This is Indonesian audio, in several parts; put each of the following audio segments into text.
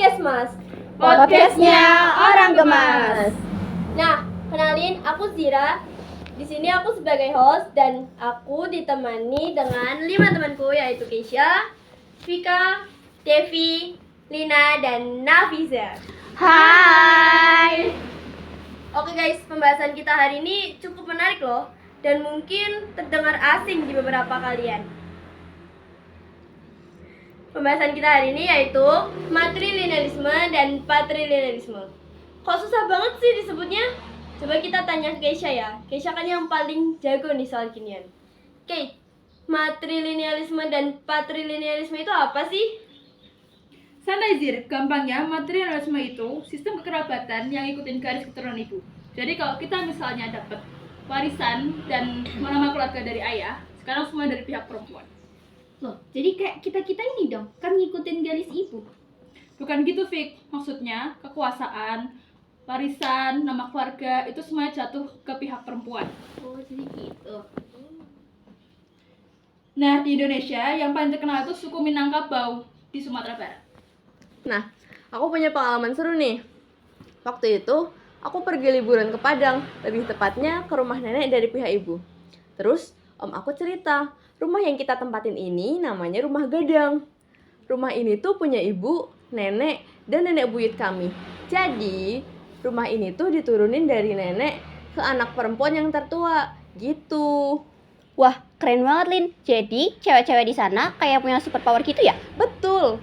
Podcast Mas. Podcastnya Orang Gemas. Nah, kenalin aku Zira. Di sini aku sebagai host dan aku ditemani dengan 5 temanku yaitu Keisha, Vika, Devi, Lina dan Nafiza. Hai. Oke guys, pembahasan kita hari ini cukup menarik loh dan mungkin terdengar asing di beberapa kalian. Pembahasan kita hari ini yaitu matrilinealisme dan patrilinealisme. Kok susah banget sih disebutnya? Coba kita tanya ke Keisha ya. Keisha kan yang paling jago nih soal ginian. Oke, matrilinealisme dan patrilinealisme itu apa sih? Santai Zir, gampangnya matrilinealisme itu sistem kekerabatan yang ngikutin garis keturunan ibu. Jadi kalau kita misalnya dapat warisan dan nama keluarga dari ayah, sekarang semua dari pihak perempuan. Loh, jadi kayak kita ini dong, kan ngikutin garis ibu. Bukan gitu, Fik. Maksudnya kekuasaan, warisan, nama keluarga itu semuanya jatuh ke pihak perempuan. Oh, jadi gitu. Nah, di Indonesia yang paling terkenal itu suku Minangkabau di Sumatera Barat. Nah, aku punya pengalaman seru nih. Waktu itu, aku pergi liburan ke Padang, lebih tepatnya ke rumah nenek dari pihak ibu. Terus, om aku cerita, rumah yang kita tempatin ini namanya rumah Gadang. Rumah ini tuh punya ibu, nenek, dan nenek buyut kami. Jadi, rumah ini tuh diturunin dari nenek ke anak perempuan yang tertua, gitu. Wah, keren banget, Lin. Jadi, cewek-cewek di sana kayak punya superpower gitu ya? Betul.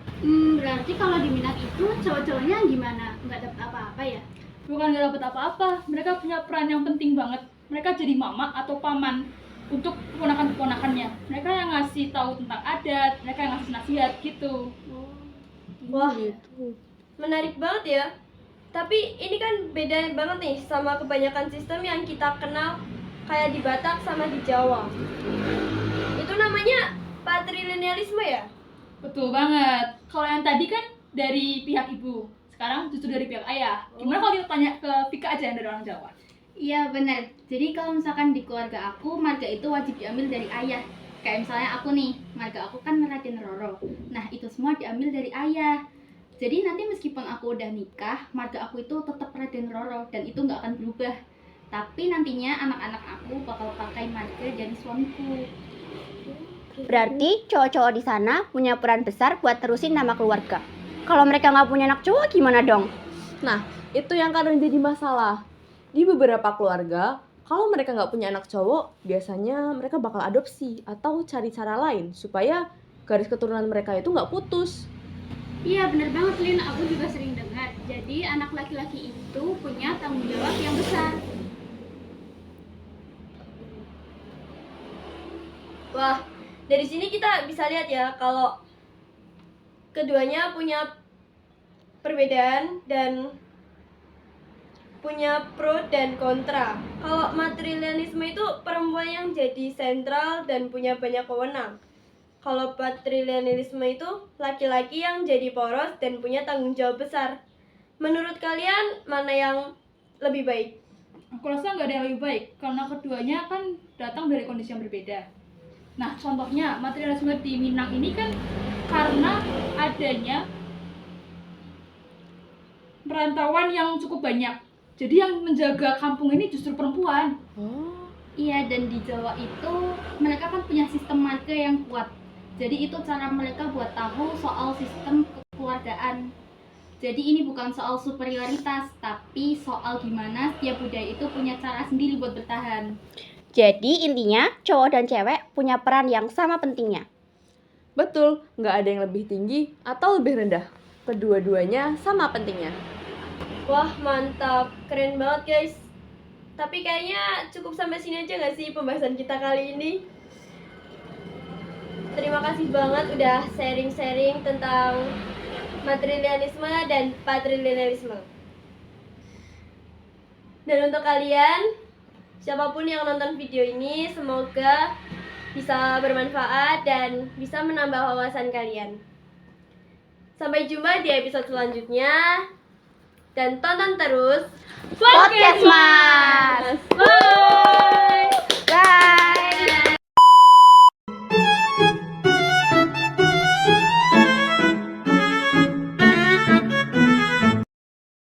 Berarti kalau di Minang itu cowok-cowoknya gimana? Nggak dapat apa-apa ya? Bukan gak dapat apa-apa, mereka punya peran yang penting banget. Mereka jadi mama atau paman untuk keponakan-keponakannya. Mereka yang ngasih tahu tentang adat, mereka yang ngasih nasihat gitu. Wah, menarik banget ya. Tapi ini kan beda banget nih sama kebanyakan sistem yang kita kenal kayak di Batak sama di Jawa. Itu namanya patrilinealisme ya? Betul banget. Kalau yang tadi kan dari pihak ibu, sekarang justru dari pihak ayah. Gimana kalau kita tanya ke Vika aja yang dari orang Jawa? Iya benar. Jadi kalau misalkan di keluarga aku, marga itu wajib diambil dari ayah. Kayak misalnya aku nih, marga aku kan Raden Roro. Nah itu semua diambil dari ayah. Jadi nanti meskipun aku udah nikah, marga aku itu tetap Raden Roro dan itu nggak akan berubah. Tapi nantinya anak-anak aku bakal pakai marga dari suamiku. Berarti cowok-cowok di sana punya peran besar buat terusin nama keluarga. Kalau mereka nggak punya anak cowok gimana dong? Nah, itu yang kadang jadi masalah. Di beberapa keluarga, kalau mereka nggak punya anak cowok, biasanya mereka bakal adopsi atau cari cara lain supaya garis keturunan mereka itu nggak putus. Iya benar banget Lin, aku juga sering dengar. Jadi anak laki-laki itu punya tanggung jawab yang besar. Wah, dari sini kita bisa lihat ya kalau keduanya punya perbedaan dan punya pro dan kontra. Kalau matrilinealisme itu perempuan yang jadi sentral dan punya banyak wewenang. Kalau patrilinealisme itu laki-laki yang jadi poros dan punya tanggung jawab besar. Menurut kalian mana yang lebih baik? Aku rasa nggak ada yang lebih baik, karena keduanya kan datang dari kondisi yang berbeda. Nah, contohnya matrilinealisme di Minang ini kan karena adanya perantauan yang cukup banyak. Jadi yang menjaga kampung ini justru perempuan. Iya, dan di Jawa itu mereka kan punya sistem marga yang kuat. Jadi itu cara mereka buat tahu soal sistem kekeluargaan. Jadi ini bukan soal superioritas, tapi soal gimana setiap budaya itu punya cara sendiri buat bertahan. Jadi intinya cowok dan cewek punya peran yang sama pentingnya. Betul, nggak ada yang lebih tinggi atau lebih rendah. Kedua-duanya sama pentingnya. Wah, mantap. Keren banget, guys. Tapi kayaknya cukup sampai sini aja nggak sih pembahasan kita kali ini? Terima kasih banget udah sharing-sharing tentang matrilinealisme dan patrilinealisme. Dan untuk kalian, siapapun yang nonton video ini, semoga bisa bermanfaat dan bisa menambah wawasan kalian. Sampai jumpa di episode selanjutnya. Dan tonton terus Podcast Mas.